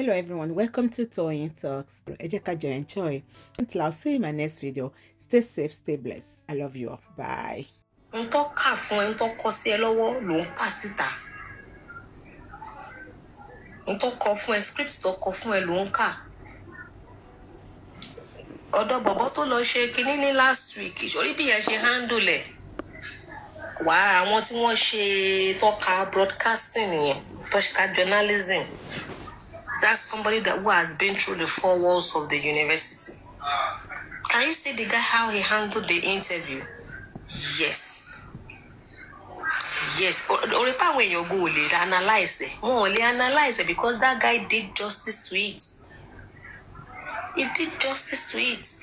Hello everyone, welcome to Toyeen Talks. Ẹ jẹ́ ká jọ enjoy. Until I'll see you in my next video. Stay safe, stay blessed. I love you all. Bye. N tó kà fún ẹ, n tó kọ sí ẹ lọ́wọ́ ló ń kà síta. N tó kọ fún ẹ, script tó kọ fún ẹ ló ń kà. Ọ̀dọ̀ bọ̀bọ́ tó lọ ṣe kinní ní last week, ìṣòrí bí yẹn ṣe handle ẹ̀. Wà á àwọn tí wọ́n ṣe tọ́ka broadcasting yẹn, tọ́ka journalism. That's somebody who has been through the four walls of the university. Can you see the guy how he handled the interview? Yes. Yes. Orí pa àwọn èèyàn go lè analyze it. Wọ́n ò lè analyze it because that guy did justice to it. He did justice to it.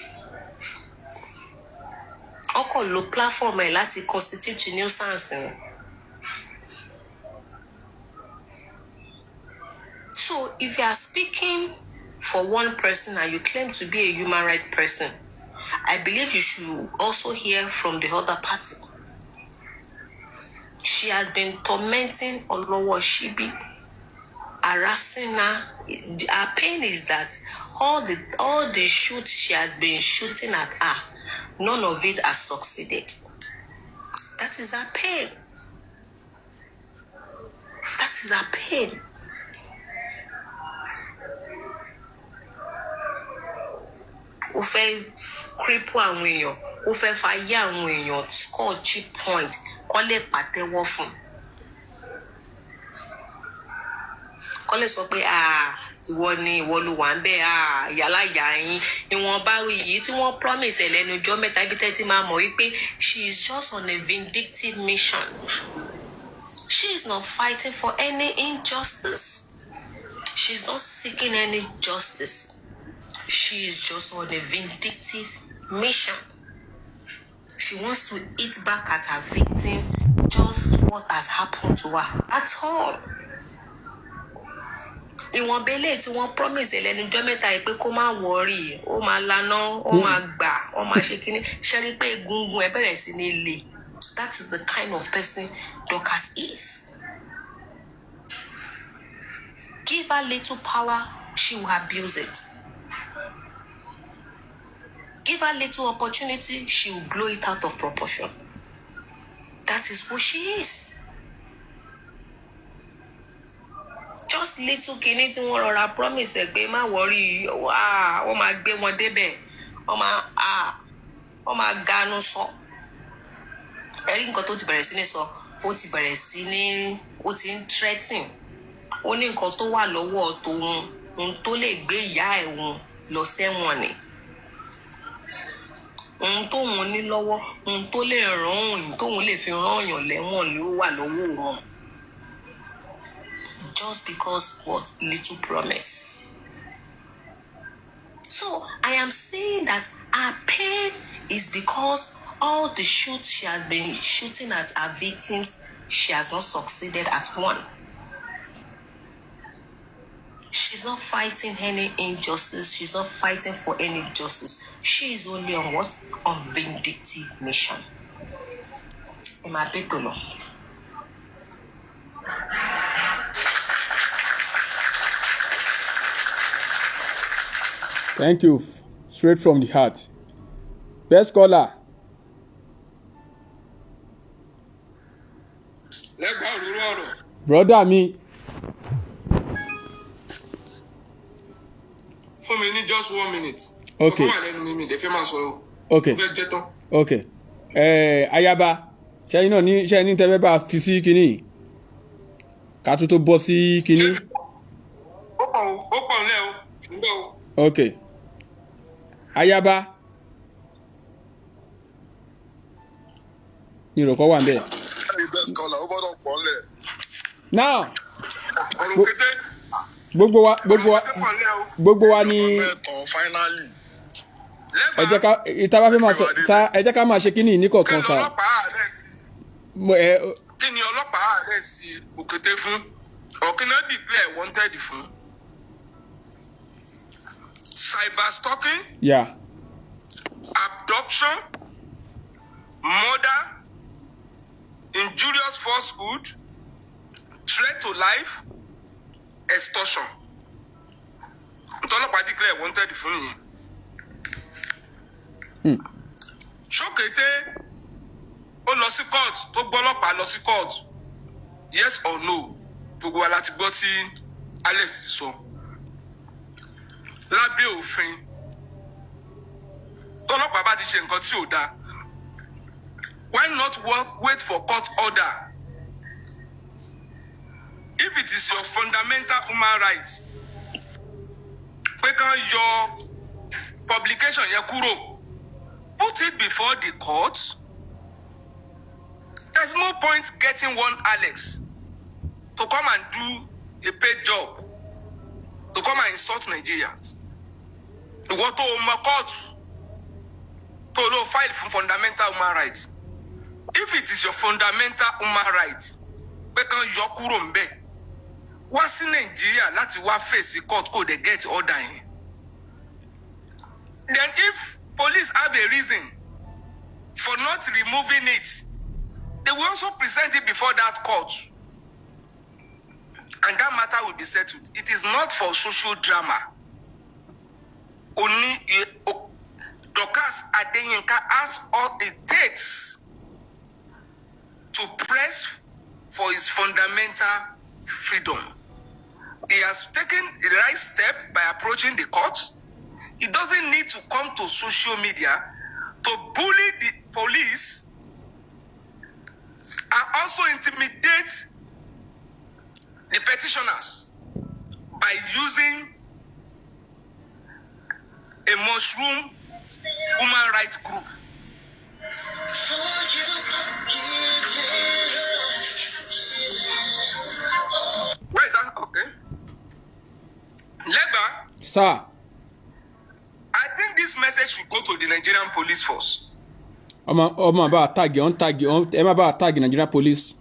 Ọkọ̀ lo platform ẹ̀ láti constitute nuisance ni. So if you are speaking for one person and you claim to be a human rights person, I believe you should also hear from the other party. She has been tormenting Olowo Shibi, harassing her. Her pain is that all the shoots she has been shooting at her, none of it has succeeded. That is her pain. That is her pain. Ó fẹ́ cripple àwọn èèyàn, ó fẹ́ fàyè àwọn èèyàn score cheap point kó lè pàtẹ́wọ́ fún. Kó lè sọ pé ìwọ ló wà ń bẹ̀ yàrá ìyá yín ìwọ̀nba yìí tí wọ́n promise ẹ̀ lẹ́nu ọjọ́ mẹ́ta ibi tẹ́tí máa mọ̀ wípé she is just on a vindictive mission. She is not fighting for any injustice. She is not seeking any justice. She is just on a vindictive mission. She wants to eat back at her victim just what has happened to her. At all. Ìwọ̀n belé tí wọ́n promise ẹlẹ́nu ọjọ́ mẹ́ta yìí pé kó má worry, ó máa lana, ó máa gbà, ó máa ṣe kíní. Ṣé rí pé egungun ẹ bẹ̀rẹ̀ sí ní le? That is the kind of person Dorcas is. Give her little power, she will abuse it. Give her little opportunity, she will blow it out of proportion. That is who she is. Just little kini tí wọ́n rọra promise ẹ pé má worry, wọ́n máa gbé wọn débẹ̀, wọ́n máa ganu sọ. Ẹ̀rí nǹkan tó ti bẹ̀rẹ̀ sí ní sọ, ó ti ń threaten. Ó ní nǹkan tó wà lọ́wọ́ tòun, ohun tó lè gbé ìyá ẹ̀ wọn lọ sẹ́wọ̀n ni. Ohun tóun ní lọ́wọ́, ohun tó lè ràn òun, tóun lè fi ràn èèyàn lẹ́wọ̀n ni ó wà lọ́wọ́ wọn. Just because what little promise. So I am saying that her pain is because all the shoots she has been shooting at her victims, she has not succeeded at one. She's not fighting any injustice. She's not fighting for any justice. She is only on what? On vindictive mission. Thank you. Straight from the heart. Best caller. Brother me. For me, just 1 minute. Okay. Okay. Okay. Ayaba. Ṣé ní tẹ́fẹ́ bá fi sí kinní? Ká tó bọ́ sí kinní. Ó pọ̀ nílẹ̀ o. Ǹbẹ́ o. Okay. Ayaba. Ní ìrọ̀kọ́ wà ń bẹ̀. Best caller, ó gbọ́dọ̀ pọ̀ nílẹ̀. Now. Ọ̀rọ̀ kété. Gbogbo wa ni ẹ jẹ́ ká ìta bá fẹ́ máa sọ sa ẹ jẹ́ ká máa ṣe kíní ní kọ̀ọ̀kan sa. Kí ni ọlọ́pàá arrest Òkété fún? Ọ̀kínà declare wanted fún? Cyber stalking? Yeah. Abduction? Murder? Injurious falsehood? Threat to life? Extortion. Ntọ́lọ́pàá declare wanted fún yẹn. Ṣókété ó lọ sí court tó gbọ́lọ́pàá lọ sí court. Yes or no? Gbogbo wa láti gbọ́ tí Alex ti sọ. Lábẹ́ òfin, tọ́lọ́pàá bá ti ṣe nǹkan tí ò dáa, why not wait for court order? If it is your fundamental human right, pé kàn yọ publication yẹn kúrò, put it before the court. There's no point getting one Alex to come and do a paid job, to come and insult Nigerians. Ìwọ tó o mọ court tó o lọ file for fundamental human rights. If it is your fundamental human right, pé kàn yọ kúrò ńbẹ̀, wá sí Nigeria láti wá face court kó dey get order yẹn. Then if police have a reason for not removing it, they will also present it before that court. And that matter will be settled. It is not for social drama. Only Dorcas Adeyinka has all it takes to press for his fundamental freedom. He has taken the right step by approaching the court. He doesn't need to come to social media to bully the police and also intimidate the petitioners by using a mushroom human rights group. Where is that? Okay. Lega. Sir. I think this message should go to the Nigerian police force. I'm about tag Nigerian police.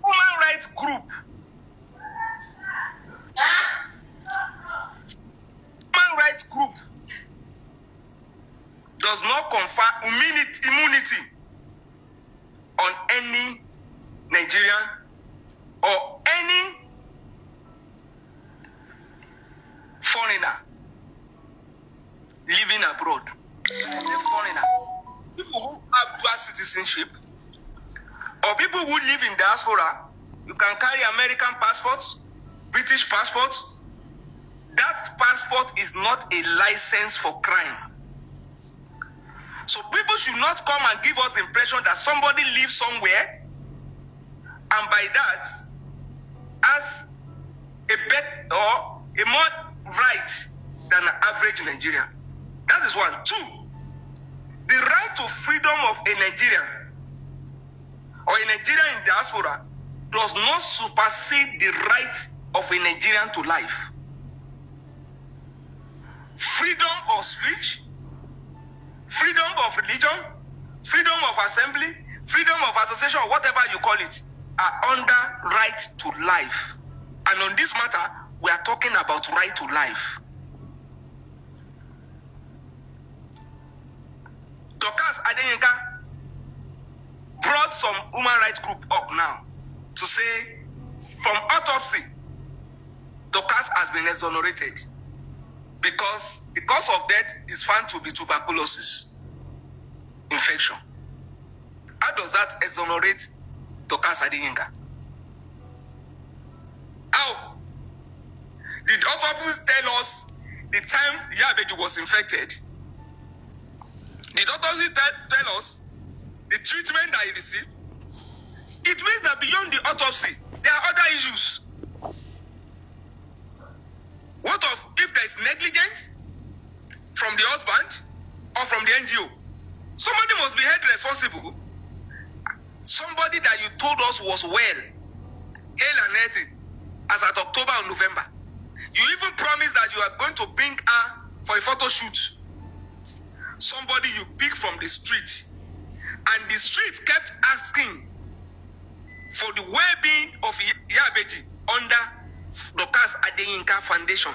Human rights group. Human rights group does not confer immunity on any Nigerian or any foreigner living abroad. Foreigner. People who have dual citizenship or people who live in diaspora, you can carry American passports, British passports. That passport is not a license for crime. So people should not come and give us the impression that somebody lives somewhere and by that has a better or a more right than an average Nigerian. That is one. Two, the right to freedom of a Nigerian or a Nigerian in diaspora does not supersede the right of a Nigerian to life. Freedom of speech, freedom of religion, freedom of assembly, freedom of association, or whatever you call it, are under right to life. And on this matter, we are talking about right to life. Dorcas Adeyinka brought some human rights group up now to say from autopsy, Dorcas has been exonerated because the cause of death is found to be tuberculosis infection. How does that exonerate Dorcas Adeyinka? How? Did autopsy tell us the time Ibeji was infected? Did autopsy tell us the treatment that he received? It means that beyond the autopsy, there are other issues. What of if there is negligence from the husband or from the NGO? Somebody must be held responsible. Somebody that you told us was well, hale and healthy, as at October or November. You even promised that you are going to bring her for a photo shoot. Somebody you picked from the street, and the street kept asking for the well-being of Ibeji under Dorcas Adeyinka Foundation.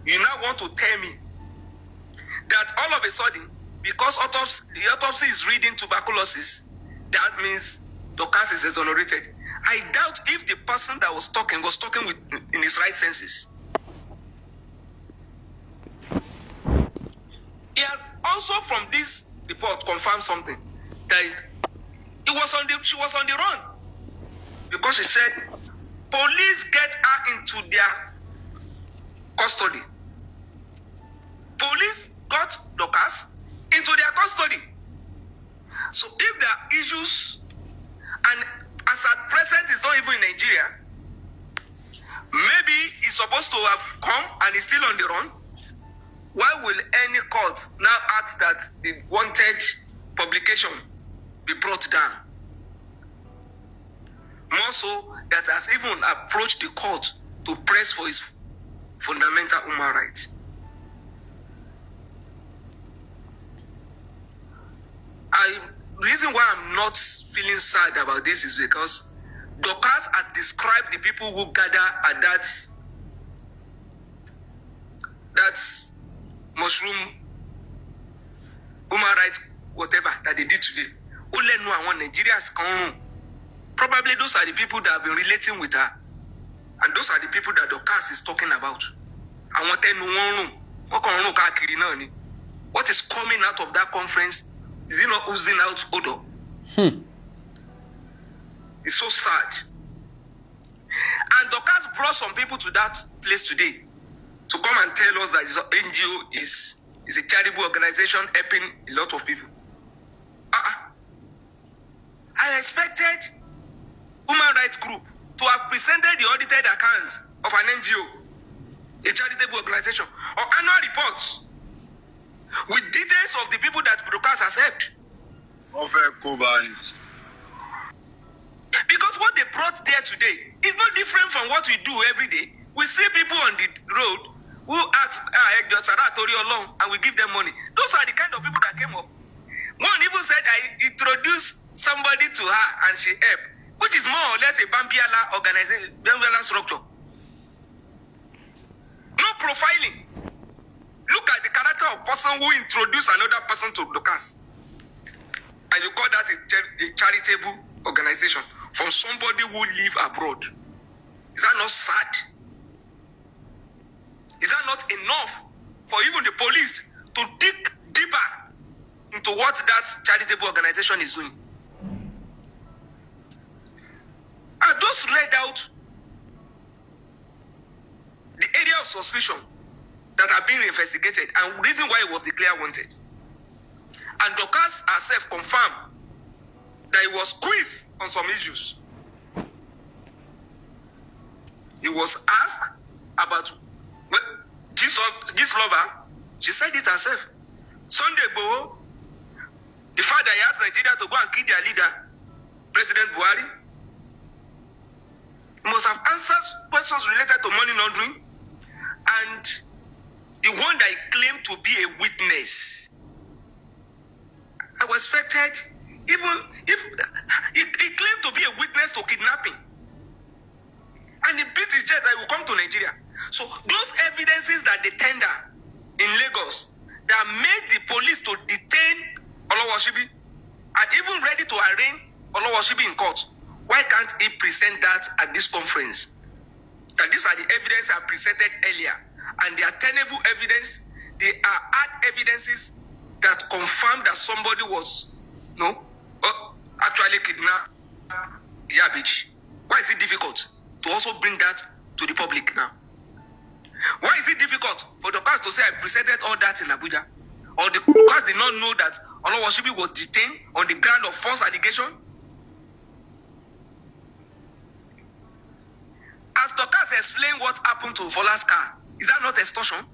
You now want to tell me that all of a sudden, because the autopsy is reading tuberculosis, that means Dorcas is exonerated. I doubt if the person that was talking in his right senses. also from this report confirmed something, that she was on the run, because she said police get her into their custody. Police got Dorcas into their custody. So if there are issues, and as at present it's not even in Nigeria, maybe he's supposed to have come and he's still on the run, why will any court now ask that the wanted publication be brought down? More so that has even approached the court to press for his fundamental human rights. The reason why I'm not feeling sad about this is because Dorcas has described the people who gather at that mushroom human rights whatever that they did today. Probably those are the people that have been relating with her, and those are the people that Dorcas is talking about. What is coming out of that conference? Is it not oozing out odor? It's so sad. And Dorcas brought some people to that place today to come and tell us that this NGO is a charitable organization helping a lot of people. I expected human rights group to have presented the audited account of an NGO, a charitable organization, or annual reports with details of the people that Dorcas has helped. Because what they brought there today is not different from what we do every day. We see people on the road who ask, and we give them money. Those are the kind of people that came up. One even said I introduced somebody to her and she helped, which is more or less a Bambiala organization, Bambiala structure. No profiling. Look at the character of person who introduced another person to Dorcas. And you call that a charitable organization from somebody who live abroad. Is that not sad? Is that not enough for even the police to dig deeper into what that charitable organization is doing? I just read out the area of suspicion that are being investigated and reason why it was declared wanted. And Dorcas herself confirmed that he was quizzed on some issues. He was asked about this lover. She said it herself. Sunday Igboho, the fact that he asked Nigeria to go and kill their leader, President Buhari, must have answered questions related to money laundering and the one that he claimed to be a witness. I was expected, even if he claimed to be a witness to kidnapping, and he beat his chest that he will come to Nigeria. So those evidences that they tender in Lagos that made the police to detain Olowoshibi and even ready to arraign Olowoshibi in court, why can't he present that at this conference? That these are the evidence I presented earlier, and they are tenable evidence. They are hard evidences that confirm that somebody was actually kidnapped Ibeji. Why is it difficult to also bring that to the public now? Why is it difficult for the past to say I presented all that in Abuja? Or the past did not know that Olowoshibi was detained on the ground of false allegation? As Dorcas explained what happened to Fola's car, is that not extortion?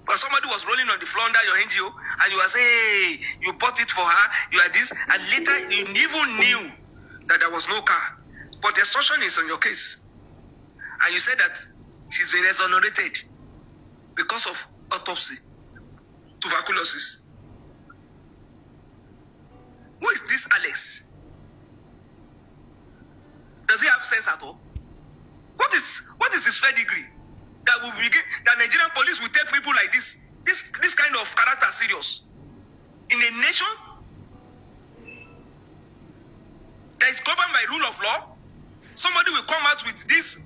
But somebody was rolling on the floor under your NGO and you were saying, hey, you bought it for her, you are this, and later you even knew that there was no car. But extortion is on your case. And you said that she's been exonerated because of autopsy, tuberculosis. Who is this Alex? Does he have sense at all? What is his pedigree? That Nigerian police will take people like this kind of character serious in a nation that is governed by rule of law? Somebody will come out with this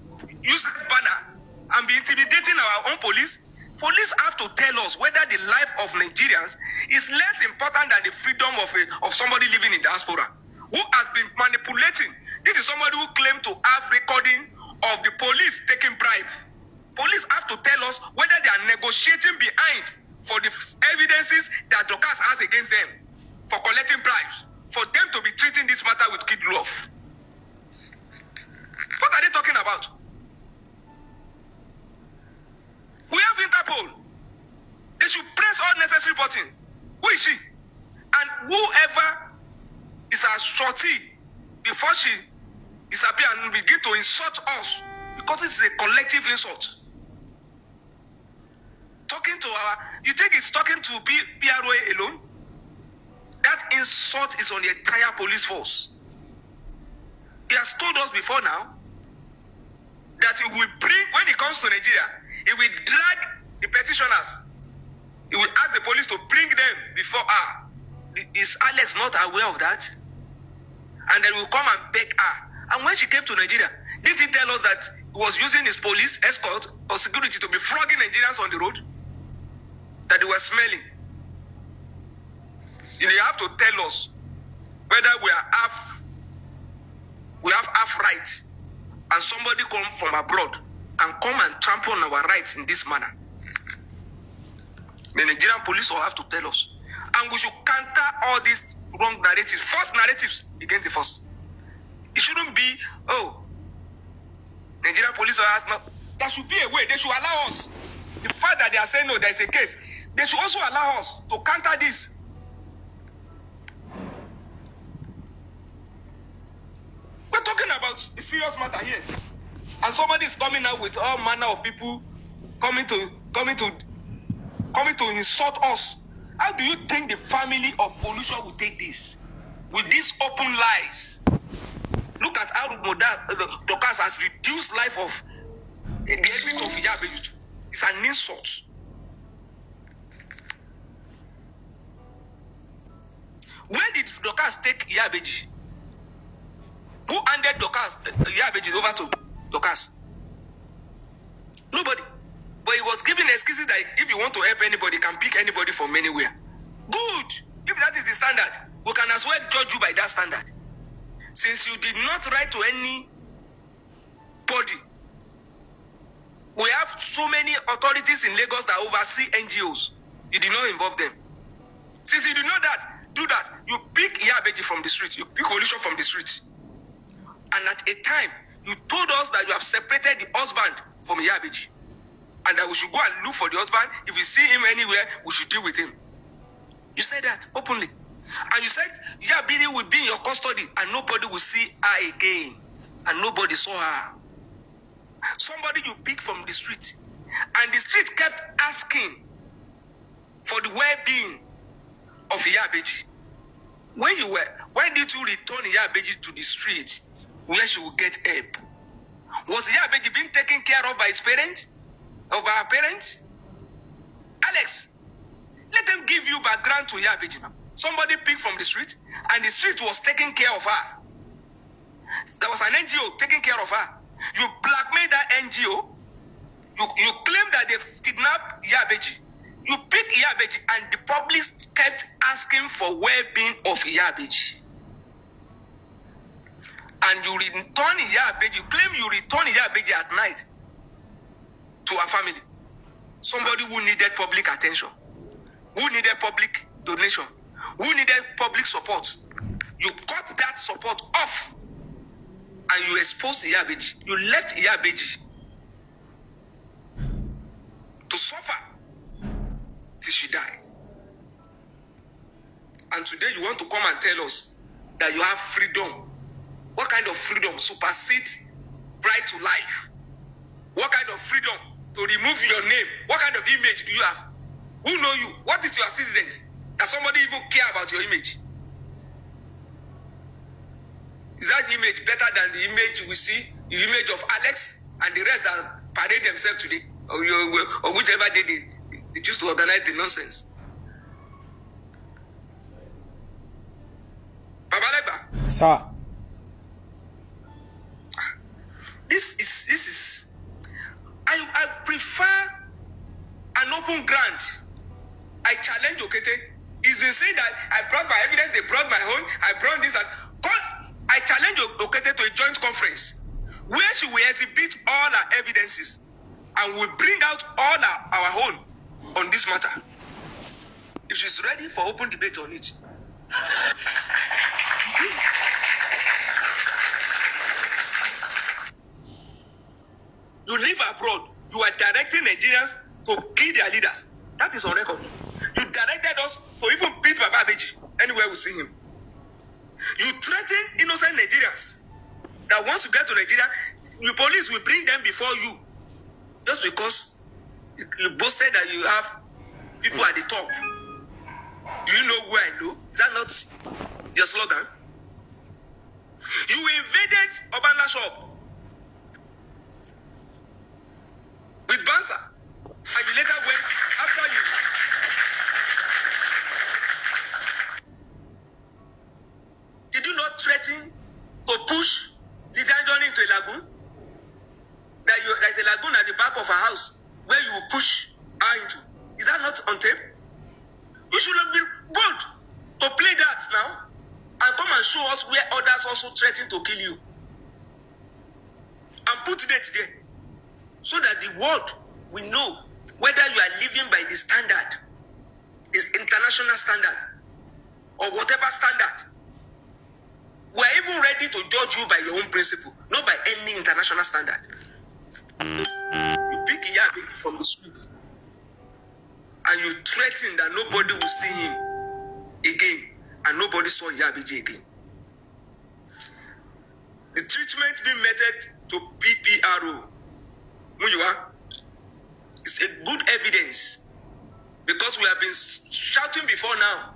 useless banner and be intimidating our own police. Police have to tell us whether the life of Nigerians is less important than the freedom of somebody living in diaspora who has been manipulating. This is somebody who claimed to have recording of the police taking bribe. Police have to tell us whether they are negotiating behind for the evidences that Dorcas has against them for collecting bribes, for them to be treating this matter with kid love. What are they talking about? We have Interpol. They should press all necessary buttons. Who is she? And whoever is a shorty before she disappear and begin to insult us, because it's a collective insult. Talking to you think it's talking to PROA alone? That insult is on the entire police force. He has told us before now that he will bring, when it comes to Nigeria, he will drag the petitioners. He will ask the police to bring them before her. Is Alex not aware of that? And then will come and beg her. And when she came to Nigeria, didn't he tell us that he was using his police escort or security to be flogging Nigerians on the road? That they were smelling. You have to tell us whether we have half rights, and somebody come from abroad can come and trample on our rights in this manner. The Nigerian police will have to tell us. And we should counter all these wrong narratives, false narratives against the force. It shouldn't be, oh, Nigerian police has not. There should be a way. They should allow us. The fact that they are saying no, there is a case. They should also allow us to counter this. We're talking about a serious matter here. And somebody is coming out with all manner of people coming to insult us. How do you think the family of Folusha will take this? With these open lies. Look at how Dorcas has reduced life of the exit of Ibeji. It's an insult. Where did Dorcas take Ibeji? Who handed Ibeji over to Dorcas? Nobody. But he was giving excuses that if you want to help anybody, you can pick anybody from anywhere. Good. If that is the standard, we can as well judge you by that standard. Since you did not write to any body, we have so many authorities in Lagos that oversee NGOs. You did not involve them. Since you did not do that, you pick Ibeji from the street, you pick Folusha from the street. And at a time, you told us that you have separated the husband from Ibeji. And that we should go and look for the husband. If we see him anywhere, we should deal with him. You said that openly. And you said Ibeji will be in your custody and nobody will see her again. And nobody saw her. Somebody you picked from the street. And the street kept asking for the well-being of Ibeji. When did you return Ibeji to the street where she will get help? Was Ibeji being taken care of by his parents? Of our parents? Alex, let them give you background to Ibeji now. Somebody picked from the street, and the street was taking care of her. There was an NGO taking care of her. You blackmailed that NGO. You claim that they kidnapped Ibeji. You picked Ibeji, and the public kept asking for well-being of Ibeji. And you return Ibeji. You claim you return Ibeji at night to her family. Somebody who needed public attention, who needed public donation, who needed public support. You cut that support off and you exposed Ibeji. You left Ibeji to suffer till she died. And today you want to come and tell us that you have freedom. What kind of freedom supersedes right to life? What kind of freedom to remove your name? What kind of image do you have? Who know you? What is your citizens? Does somebody even care about your image? Is that image better than the image we see, the image of Alex and the rest that parade themselves today? Or whichever they choose to organize the nonsense. Babaleba. Sir. This is I prefer an open ground. I challenge Okete. He's been saying that I brought my evidence, they brought my own, I brought this and I challenge Okete to a joint conference where she will exhibit all our evidences and will bring out all our own on this matter. If she's ready for open debate on it. You live abroad, you are directing Nigerians to kill their leaders. That is on record. You directed us to even beat Baba Ibeji anywhere we see him. You threaten innocent Nigerians that once you get to Nigeria, the police will bring them before you just because you boasted that you have people at the top. Do you know who I know? Is that not your slogan? You invaded Obanla shop with Bansa, and you later went after you. Did you not threaten to push Lydia Johnny into a lagoon? There's a lagoon at the back of her house where you will push her into. Is that not on tape? You should have been bold to play that now and come and show us where others also threaten to kill you. And put that there so that the world will know whether you are living by the standard, is international standard, or whatever standard. We are even ready to judge you by your own principle, not by any international standard. You pick Iyabi from the street and you threaten that nobody will see him again, and nobody saw Ibeji again. The treatment being meted to PPRO, is a good evidence, because we have been shouting before now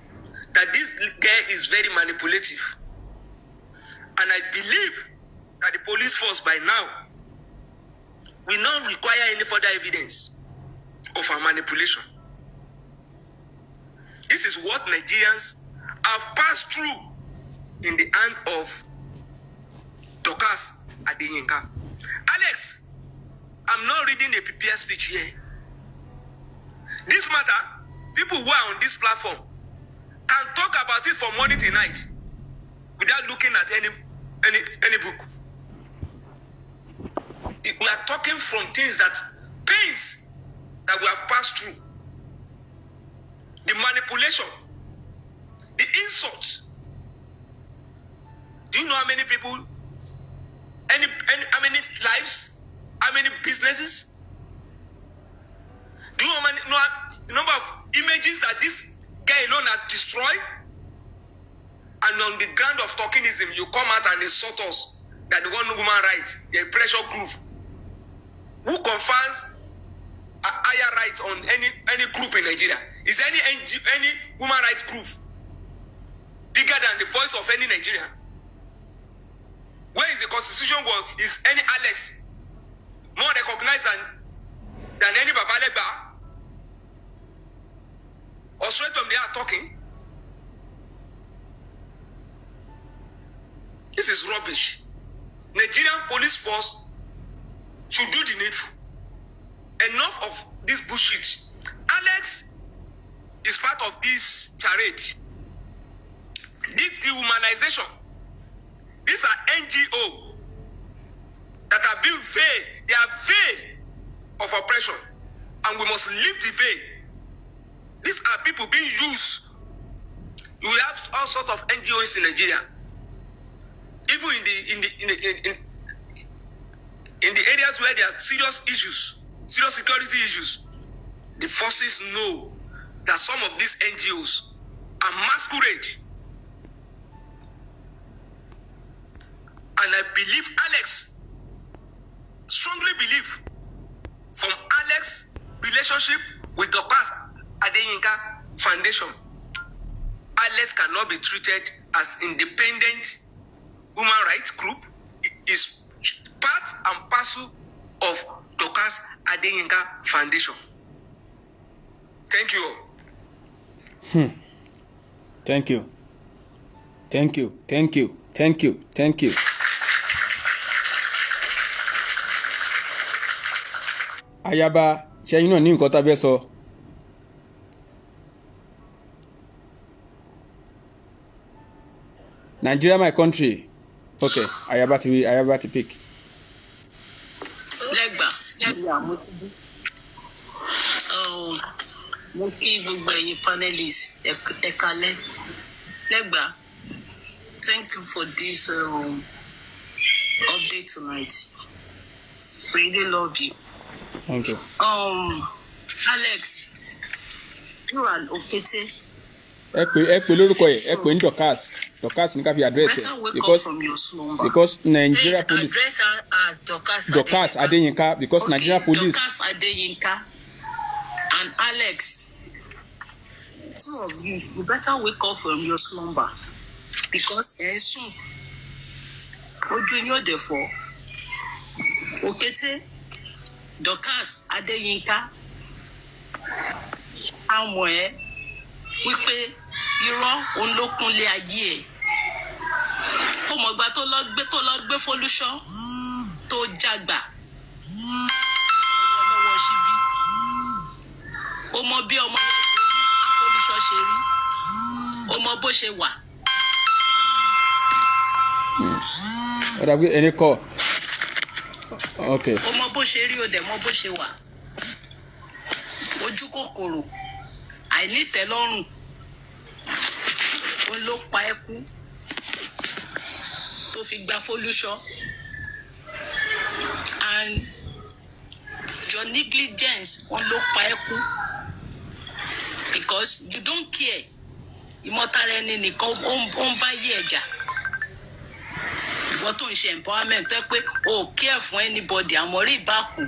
that this girl is very manipulative. And I believe that the police force by now will not require any further evidence of her manipulation. This is what Nigerians have passed through in the hand of Dorcas Adeyinka. Alex, I'm not reading a PPS speech here. This matter, people who are on this platform can talk about it from morning to night without looking at any book. We are talking from things that pains that we have passed through. The manipulation, the insults. Do you know how many people, how many lives, how many businesses? Do you know the number of images that this guy alone has destroyed? And on the ground of tokenism, you come out and insult us that the one woman rights, the pressure group. Who confers a higher right on any group in Nigeria? Is any woman rights group bigger than the voice of any Nigerian? Where is the constitution? Is any Alex more recognized than any Babaleba? Or straight from there talking? This is rubbish. Nigerian police force should do the needful. Enough of this bullshit. Alex is part of this charade. This dehumanization. These are NGO that are being veiled. They are veiled of oppression. And we must lift the veil. These are people being used. We have all sorts of NGOs in Nigeria. Even in the areas where there are serious issues, serious security issues, the forces know that some of these NGOs are masquerade. And I believe Alex, strongly believe, from Alex's relationship with Dorcas Adeyinka Foundation, Alex cannot be treated as independent human rights group. It is part and parcel of Dorcas Adeyinka Foundation. Thank you all. Thank you. Thank you. Thank you. Thank you. Thank you. Ayaba, ṣẹ́yìn náà ní nǹkan tá a fẹ́ sọ. Nigeria my country. Okay, Ayaba to pick. Legba. Mo kí gbogbo ẹ̀yin panelists ẹ kálẹ́. Legba, thank you for this update tonight. Really love you. Thank you. Alex, you are Okete. Ẹ pè lórúkọ yẹ, ẹ pè ní Dorcas ní ká fi address ẹ because Nigeria police address her as Dorcas Adeyinka because okay, Nigeria police Dorcas Adeyinka and Alex, two of you better wake up from your slumber because soon ojú yín ò dé fọ́. Okete, Dorcas Adeyinka àmọ́ ẹ wípé irọ́ òun ló kúnlé ayé ẹ̀. Ó mọ̀ gbà tó lọ gbé Folúṣọ́ tó jàgbà lọ́wọ́ síbí. Ó mọ bí ọmọ yẹn ṣe rí, Folúṣọ́ ṣe rí. Ó mọ bó ṣe wà. Ó dàbí ẹni kọ́. Okay. Ó mọ bó ṣe rí, ó dẹ̀ mọ bó ṣe wà. Ojú kòkòrò, àìnítẹ́lọ́rùn, ó ló pa ẹ́ kú tó fi gba Folúṣọ́. And your negligence, ó ló pa ẹ́ kú because you don't care. Ìmọ̀tara ẹni nìkan ó ń bá yí ẹ̀jà. Ìwọ tó ń ṣe empowerment tó pé o ò care fún anybody, àmọ́rí ìbákú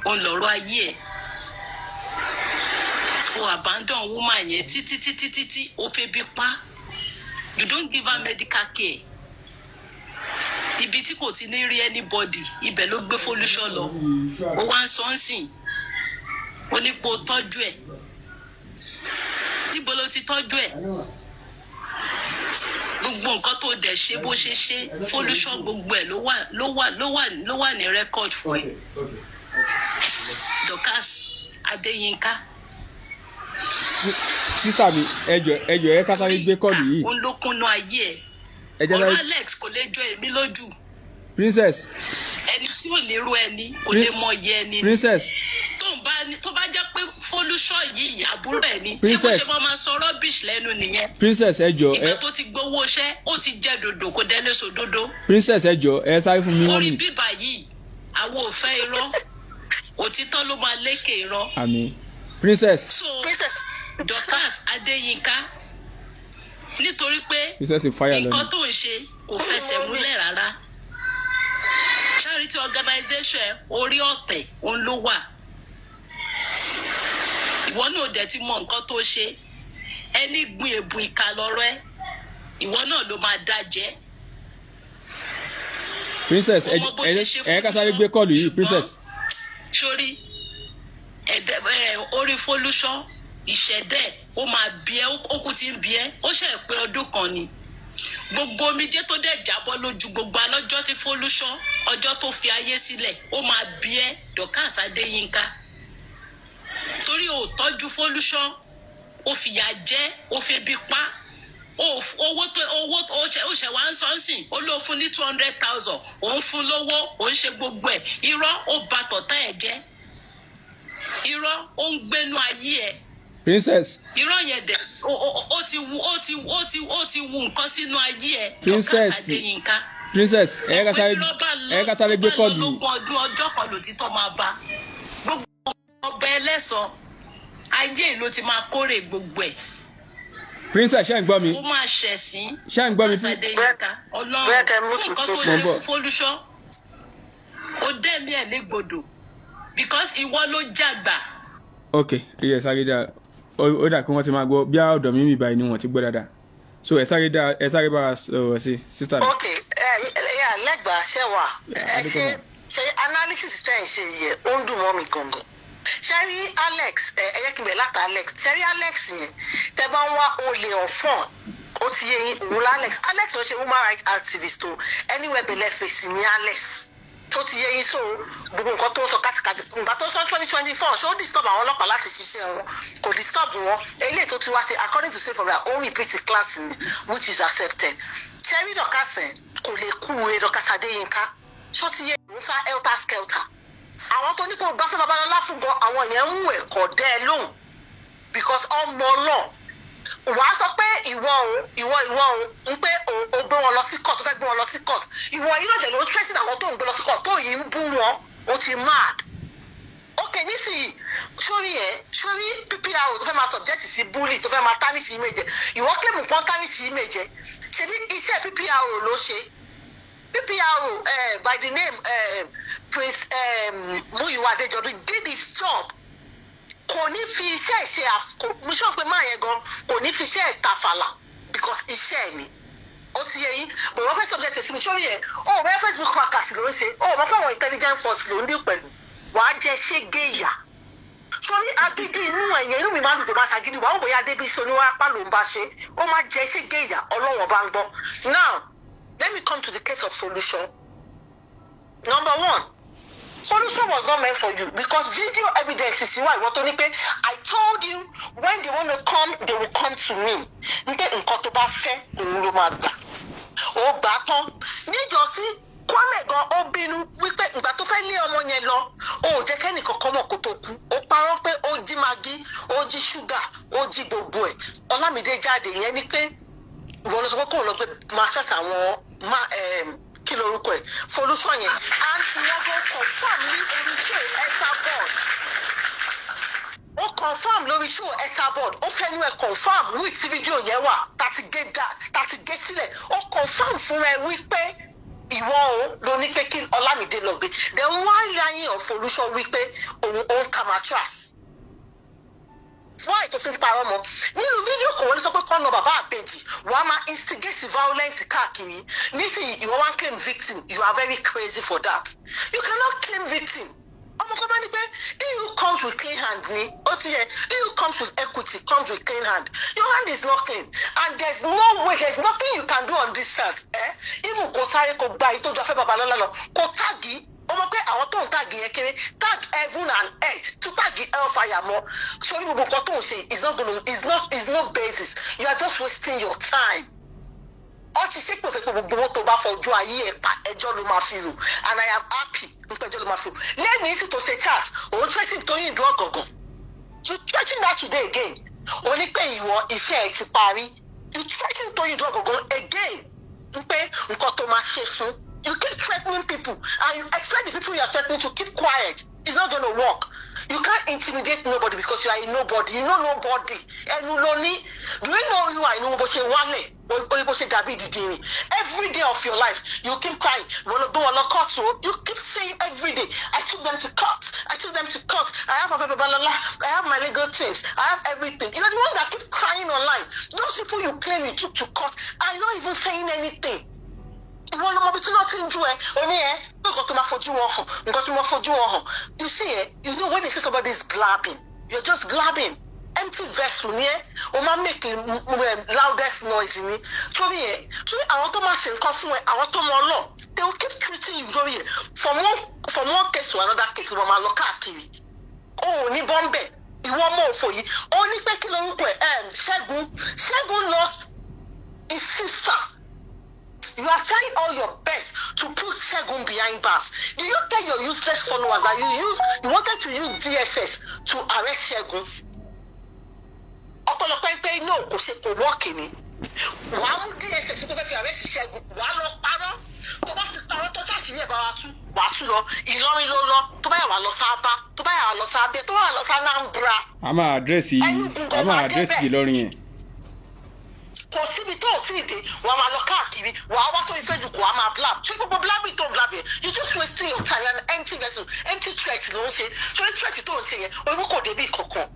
ó ń lọ́rọ̀ ayé ẹ̀. O abandon woman yẹn títí ó fẹ́ bí pa. You don't give her medical care. Ibi tí kò ti ní rí anybody, ibẹ̀ ló gbé Folúṣọ́ lọ. Ó wá ń sọ ń sìn. Ó ní pé ó tọ́jú ẹ̀. Níbo ló ti tọ́jú ẹ̀? Gbogbo nǹkan tó dẹ̀ ṣe bó ṣe ṣe, Folúṣọ́ gbogbo ẹ̀ ló wà ní record fún ẹ. Dorcas Adeyinka. Sister mi, ẹjọ ẹ ká sáré gbé kọ́ọ̀lù yìí. Ó ló kúnnú ayé ẹ̀. Ọ̀rọ̀ Alex kò lè jọ èmi lójú. Princess. Ẹni tí ò ní irú ẹni kò lè mọ iye ẹni. Princess. Tó bá jẹ́ pé Folúṣọ́ yìí àbúrò ẹ̀ ni. Princess. Ṣé bó ṣe máa sọ rubbish lẹ́nu nìyẹn? Princess ẹjọ ìgbà tó ti gbowó iṣẹ́ ó ti jẹ dòdò kò délé sòdodo. Princess ẹjọ ẹ sáré fún mi 1 orí minute. bíbà yìí àwọn ò fẹ́ irọ́ òtítọ́ ló máa lékè irọ́. Àmín. Princess. So Dorcas Adeyinka nítorí pé nǹkan tó ń ṣe kò fẹsẹ̀ múlẹ̀ rárá. Charity organization orí ọ̀tẹ̀ òun ló wà. Ìwọ náà dẹ̀ ti mọ nǹkan tó ṣe. Ẹni gbin èbùn ìka lọ́rọ̀ ẹ. Ìwọ náà ló máa dájẹ́. Princess ẹ ká sáré gbé kọ́ọ̀lù yìí Princess. Sórí orí Folúṣọ́ ìṣẹ̀dẹ̀ ó máa bí ẹ ó kú ti ń bí ẹ ó ṣe pé ọdún kan ni. Gbogbo omijé tó dẹ̀ jábọ́ lójú gbogbo alọ́jọ́ tí Folúṣọ́ ọjọ́ tó fi ayé sílẹ̀ ó máa bí ẹ Dorcas Adeyinka. Torí o tọ́jú Folúṣọ́ ó fìyà jẹ ó fi bí pa owó ó ṣe wá ń sọ sìn ó ló fún ní 200,000 òun fún lówó òun ṣe gbogbo ẹ̀ irọ́ ó bà tọ̀tá ẹ̀ jẹ́ irọ́ ó ń gbénú ayé ẹ̀. Princess. Irọ́ yẹn dẹ̀ ó ti wu nǹkan sínú ayé ẹ̀. Princess. Princess ẹ ká sáré gbé kọ́ọ̀lù yìí. Ọdún ọjọ́ kan lòtítọ́ máa bá gbogbo ọbẹ̀ ẹlẹ́sàn ayé ló ti máa kórè gbogbo ẹ̀. Princess ṣé ń gbọ́ mi. Ó máa ṣẹ̀sín. Ṣé ń gbọ́ mi. Ọlọ́run fún nǹkan tó ṣe fún Folúṣọ́ ó dẹ́mi ẹ̀ légbodò because ìwọ ló jàgbà. Ok iye sáré dáa ó dà kí wọ́n ti máa gbọ́ bí ọ̀dọ̀ mi báyìí ni wọ́n ti gbọ́ dáadáa so ẹ sáré bá wa sọ̀rọ̀ sí sísá mi. Ok lẹ́gbàá ṣe wà ṣe analysis tẹ̀ ń ṣe yẹ ó ń dùn mọ́ mi gangan. Ṣẹ́rí Alex ẹ̀yẹ́ kí n bẹ̀ láti Alex ṣẹ́rí Alex yẹn tẹ́ bá ń wá olè ọ̀fọ̀n ó ti yẹ yín òun Alex ló ṣe woman rights activist o anywhere bẹ̀lẹ̀ fèsì ní Alex tó ti yé yín so gbogbo nǹkan tó ń sọ kátìkátì nígbà tó sọ 2024 ṣé ó disturb àwọn ọlọ́pàá láti ṣiṣẹ́ wọn kò disturb wọn eléyìí tó ti wá sí according to say from their own repeat class ni which is accepted ṣẹ́rí dọ̀kásẹ̀ kò lè kú e dọ̀kásẹ̀ Adéyínká ṣó ti yé ìwé sá helter skelter àwọn tó ní kó gbáfẹ́ Babalọ́lá fún gan àwọn yẹn ń mú ẹ̀kọ́ dẹ́ ẹ lóhùn because ọmọ náà wà á sọ pé ìwọ ń pé o gbé wọn lọ sí court o fẹ́ gbé wọn lọ sí court ìwọ yìí lọ́dẹ̀ ló ń tracy àwọn tó ń gbé lọ sí court tó yìí ń bú wọn o ti mad ok nísìnyí sórí PPR tó fẹ́ máa subject sí bully tó fẹ́ máa tarnish image ìwọ claim pọ́n tarnish image ṣebí iṣẹ́ PPR ló ṣe PPR by the name Prince Muyiwa Adejobi did his job kò ní fi iṣẹ́ ìṣe mo sọ pé máa yẹn gan kò ní fi iṣẹ́ ìtafàlà because iṣẹ́ ni ó ti yẹ yín but wọ́n fẹ́ subject sí mi sórí ẹ̀ ó wọ́n fẹ́ Facebook crackers ló ń ṣe ó wọ́n fẹ́ wọn intelligent force ló ń dín pẹ̀lú wàá jẹ́ ṣégé ìyà sórí agídí inú mi máa ń dùn máa ṣàgídí wàá wò bóyá débi sí oníwà apá ló ń bá ṣe ó máa jẹ́ ṣégé ìyà ọlọ́wọ́n bá ń gbọ́ now let me come to the case of solution. Number one, solution was not meant for you because video evidence is why what only pay. I told you when they want to come, they will come to me. Nte nǹkan tó bá fẹ́ òun ló máa gbà. Ó gbà tán. Níjọ́sí Kwame gan ó bínú wípé ìgbà tó fẹ́ lé ọmọ yẹn lọ, ó jẹ́ kẹ́ni kankan mọ̀ kó tó kú. Ó parọ́ pé ó jí magí, ó jí ṣúgà, ó jí gbogbo ẹ̀. Ọlámídé jáde yẹn ni pé ìwọ ló sọ pé kóun lọ gbé máa ṣẹ̀ṣẹ̀ àwọn kí lorúkọ ẹ̀ Folúṣọ́ yẹn and ìwọ́n confam ní orí show Etherboard ó confam lórí show Etherboard ó fẹ́ ní ẹ̀ confam with fídíò yẹn wà tàti gé sílẹ̀ ó confam fún ẹ wípé ìwọ o ló ní pé kí Ọlámídé lọ gbé then why yayin of Folúṣọ́ wípé òun ó ń ka mattress why tó fi ń parọ́ mọ́ nínú fídíò kò wọlé sọ pé kọ́nà bàbá Ìbejì wàá máa instigate violence káàkiri nísìnyí ìwọ wá ń claim victim you are very crazy for that you cannot claim victim ọmọ kan bá ní pé EU comes with clean hand ni ó ti yẹ EU comes with equity comes with clean hand your hand is not clean and there is no way there is nothing you can do on this earth even kò sáré kò gba ìtọ́jú afẹ́ Babalọ́lá lọ kò táàgì ọmọ pé àwọn tó ń tàgì yẹn kéré tag heaven and earth tó tàgì hellfire mọ́ sórí gbogbo nǹkan tó ń ṣe is no basis you are just wasting your time. Ó ti ṣe pé òfin pé gbogbo owó tó bá fọjú ayé ẹ̀ pa ẹjọ́ ló máa fi rò and I am happy nípa ẹjọ́ ló máa fi rò lẹ́yìn sí tó ṣe chat òun threatening Tóyìn dúró gàngàn you threatening that today again ó ní pé ìwọ iṣẹ́ ẹ̀ ti parí you threatening Tóyìn dúró gàngàn again ń pé nǹkan tó máa ṣe fún. You keep threatening people and you expect the people you are threatening to keep quiet. It's not going to work. You can't intimidate nobody because you are a nobody. You know nobody. And do you know who I know? Every day of your life, you keep crying. You keep saying every day, I took them to court. I took them to court. I have I have my legal teams. I have everything. You are the one that keep crying online. Those people you claim you took to court are not even saying anything. Ìwọ ló mọ bí tí náà ti ń ju ẹ oní ẹ nǹkan tó máa fojú wọn hàn nǹkan tó máa fojú wọn hàn you see you know when they say somebody is blabbing you're just blabbing empty vessel ni ẹ o máa make loudest noise ni torí àwọn tó máa ṣe nǹkan fún ẹ àwọn tó mọ lọ they will keep treating you torí ẹ from one case to another case wọn máa lọ káàkiri o ò ní bọ́m̀bẹ̀ ìwọ ọmọ òfò yìí ó ní pé kí lórúkọ ẹ Ṣẹ́gun lost his sister. You are trying all your best to put Ṣẹ́gun behind bars. Do you tell your useless followers that you wanted to use DSS to arrest Ṣẹ́gun? Ọ̀pọ̀lọpọ̀ pé no kò ṣe kò wọ́ọ̀kì ni. Wàá mú DSS tó fẹ́ fi arrest Ṣẹ́gun. Wàá lọ parọ́. Tó bá ti parọ́ tó ṣàṣìlẹ̀ bá wa tú. Wàá tú lọ. Ìlọrin ló lọ. Tó bá yà wá lọ Sábà. Tó bá yà wá lọ Sábẹ́. Tó bá yà lọ Sanambra. A máa àdírẹ́sì Ìlọrin yẹn. Kò síbi tó ò tí ì dé wàá máa lọ káàkiri wàá wá sórí Facebook wàá máa blab ṣé gbogbo blabbing tó ń blab yẹn you just wasting your time and empty vessel empty threat ló ń ṣe ṣé threat tó ń ṣe yẹn oyinbo kò débi kankan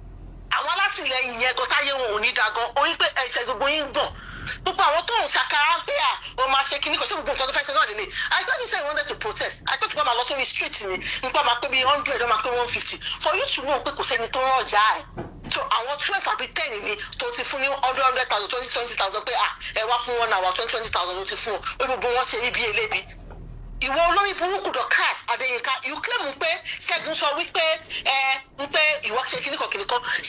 àwọn alátìlẹyìn yẹn gan táyé wọn ò ní da gan oyin pé ẹ̀jẹ̀ gbogbo yín gbọ̀n gbogbo àwọn tó ń ṣàkàrà ń pé o máa ṣe kíní kan ṣé gbogbo nǹkan tó fẹ́ ṣe náà lélẹ̀ I thought you said you wanted to protest I thought nípa máa lọ sórí street ni nípa máa pé bí 100 ó máa pé 150 for you to know pé kò sẹ́ni tó rán ọjà ẹ̀. So àwọn 12 àbí 10 ni tó ti fún ní 100,000 20,000 pé ẹ wá fún 1 hour 20,000 ló ti fún ọ gbogbo wọn ṣe ibi elébi ìwọ olórí burúkú Dorcas Adéyínká you claim pé Ṣẹ́gun sọ wípé ń pé ìwọ ṣe kíníkan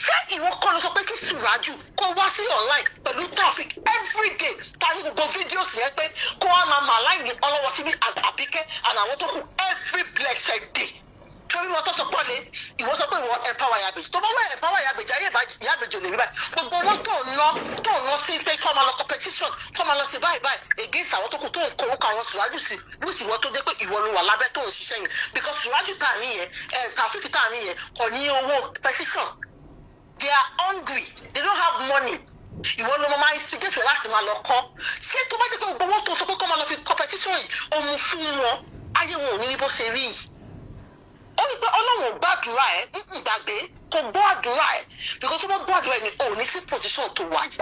ṣé ìwọ kọ́ ló sọ pé kí Sùrájù kó wá sí online pẹ̀lú Taofik everyday tàbí gbogbo fídíòs yẹn pé kó wá máa láì ní ọlọ́wọ́ síbi Àbíkẹ́ and àwọn tó kù every blessed day torí wọn tó sọ pọ́ lé ìwọ sọ pé ìwọ empower Ibeji tó bá wọ empower Ibeji ayé Ibeji ò lè rí báyìí gbogbo owó tó ń ná sí pé kọ́ máa lọ competition kọ́ máa lọ sí báyìí against àwọn tó kù tó ń korúkọ àwọn Sùrájù sí lùsì ìwọ tó dé pé ìwọ ló wà lábẹ́ tó ń ṣiṣẹ́ yẹn because Sùrájù tá a níyẹn Taofik tá a níyẹn kò ní owó petition they are hungry they don't have money ìwọ ló máa instigate láti máa lọ kọ́ ṣé tó bá dé pé gbogbo owó tó sọ pé kọ́ máa lọ fi competition yìí ó mú fún wọn ayé wọn ò ní ní bó ṣe rí yìí ó ní pé Ọlọ́run ò gbàdúrà ẹ̀ gbàgbé kò gbọ́ àdúrà ẹ̀ because tó bá gbọ́ àdúrà ẹ̀ ni ò ní sí position tó wà yìí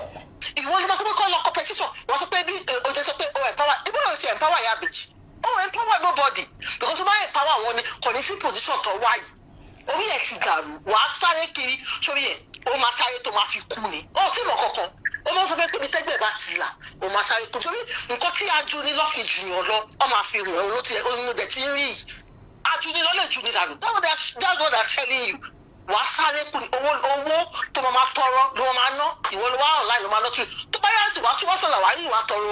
ìwọ ló máa sọ pé kọ́ lọ competition wọ́n sọ pé bí oúnjẹ sọ pé o empower ibi náà ti empower Ibeji o empower nobody because tó bá empower wọn ni kò ní sí position tó wà yìí orí ẹ̀ ti dàrú wàá sáré kiri sórí ẹ̀ ó máa sáré tó máa fi kú ni ó sì mọ̀ kankan ó máa sọ pé pébi tẹ́gbẹ̀ bá ti là ó máa sáré kú torí nǹkan tí ajú ní lọ́ọ́ fi jù yàn lọ ó máa fi hàn ló ti onímọ̀dẹ̀ tí ń rí yìí ajú ní lọ́lẹ̀ jù ní dànù that's what I'm telling you wà á sáré kú ni owó tó máa tọrọ ló máa ná ìwọ ló wá online ló máa ná tó bá yára sí wàá tún wọ́n sọ̀rọ̀ wàá yìí wàá tọrọ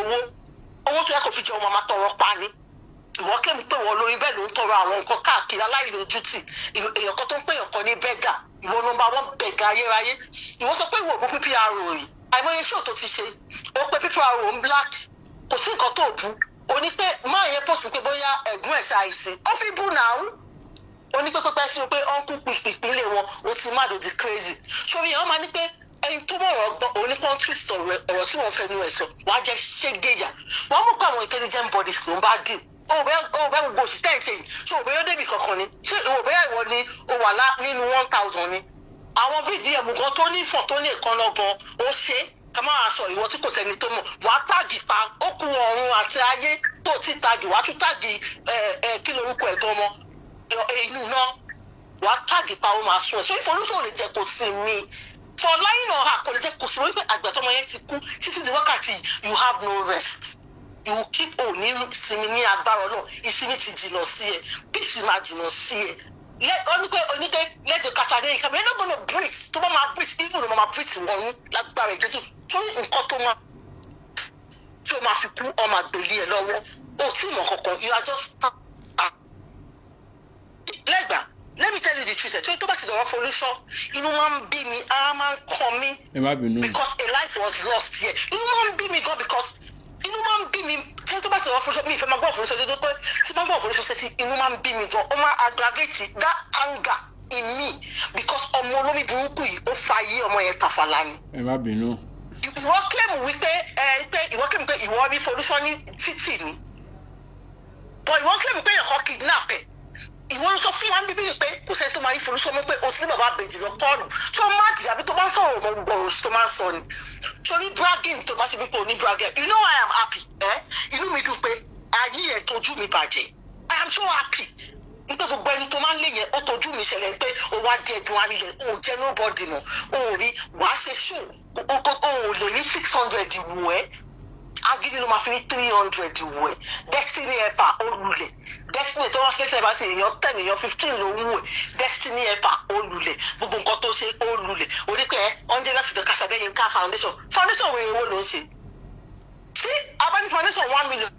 owó tó yẹ kó fi jẹun máa tọrọ pa ni ìwọ kẹ́mi pé wọ́n lórí bẹ́ẹ̀ ló ń tọrọ àwọn nǹkan káàkiri aláìlójútì èèyàn kan tó ń pè èèyàn kan ní bẹ́gà ìwọ nọ́mbà wọn bẹ̀gà ayérayé ìwọ sọ pé ìwọ òbú PPR rìn àìmọye ṣó tó ti ṣe ó pé PPR ń black kò sí nǹkan tó bú ó ní pé máa yẹn pọ̀ sí pé bóyá ẹ̀gbọ́n ẹ̀ ṣàìsí ó fi bú náà ó ní pé pípẹ́ sí pé ọ̀nkú pìpìlẹ̀ wọn ó ti má dòdì crazy ṣòwò yẹn wọ́n máa ní pé ẹni tó mọ̀ ọ̀rọ̀ gbọ́ òní kan twist ọ̀rọ̀ tí wọ́n fẹ́ nu ẹ̀ sọ wàá jẹ́ ṣégeyà wọ́n mú pé àwọn intelligent bodies ló ń bá dì òbẹ́ gbogbo òṣìṣẹ́ ìṣe yìí ṣé òbẹ́ yóò débi kankan ni ṣé òbẹ́ ìwọ ni ó wà nínú 1000 ni àwọn fídíò ẹ̀mú kan tó ní ìfọ̀n tó ní ìkànnà gan ó ṣe ká máa sọ ìwọ tí kò sẹ́ni tó mọ̀ wàá tàgì pa ó kú ọ̀run àti ayé tó ti tàgì wàá tún tàgì kí lorúkọ ẹ̀ gan mọ́ inú náà wàá tàgì pa ó máa sún ẹ̀ so ìfọ̀lùsọ̀ lè jẹ́ kó sí mi fọláyìn náà kò lè jẹ́ kó sí wípé àgbàtọ́mọ yẹn ti kú títí di wákàtí you have no rest you will keep on ní ìsinmi ní agbára náà ìsinmi ti jìnnà sí ẹ peace máa jìnnà sí ẹ oníke lẹ́dọ̀ kàtàdé yìí kàbí you're not gonna breathe tó bá máa breathe even though máa breathe wọ̀nyí lágbára ìjẹ́sù tó nǹkan tó máa fi kú ọmọ àgbèlé ẹ lọ́wọ́ ó tí mọ̀ kankan you are just lẹ́gbàá let me tell you the truth ẹ̀ tó bá ti dọ̀rọ̀ Folúṣọ́ inú máa ń bí mi ara máa ń kàn mí because a life was lost here inú máa ń bí mi gan because inú máa ń bí mi tí tó bá ti dọ̀rọ̀ Folúṣọ́ mi ìfẹ́ máa gbọ́ Folúṣọ́ dédé pé tí máa gbọ́ Folúṣọ́ sẹ́sì inú máa ń bí mi gan ó máa aggravate that anger in me because ọmọ olómi burúkú yìí ó fa ayé ọmọ yẹn tàfàlà ni. ẹ má bínú. ìwọ claim wípé ìwọ rí Folúṣọ́ ní títì ni but ìwọ claim pé ẹ̀kọ́ kidnap ẹ̀ ìwọ ló sọ fún wa bíbí pé kò sẹ́ni tó máa rí Folúṣọ́ mọ́ pé o sí bàbá Ìbejì lọ kọ́ọ̀lù tó máa dì àbí tó bá ń sọ̀rọ̀ ọmọ gbọ̀rọ̀ sí tó máa ń sọ ni torí bragging tó bá ti bí pé o ní bragging you know I am happy inú mi dùn pé ayé ẹ̀ tójú mi bàjẹ́ I am so happy nígbà gbogbo ẹni tó máa ń lé yẹn ó tójú mi ṣẹlẹ̀ pé o wá di ẹ̀dùn arílẹ̀ o ò jẹ́ nobody mọ̀ o ò rí wàá ṣe show o ò lè rí 600 wù ẹ́ agídí ló máa fi ní 300 wù ẹ́ Destiny Helper olùlẹ̀ Destiny tó wọ́n ṣẹ̀ṣẹ̀ bá ṣe èèyàn 10 èèyàn 15 ló wù ẹ́ Destiny Helper olùlẹ̀ gbogbo nǹkan tó ṣe olùlẹ̀ onípẹ́ Angela Sido Casadé Nkan foundation wo èrò ló ń ṣe tí abáni foundation 1 million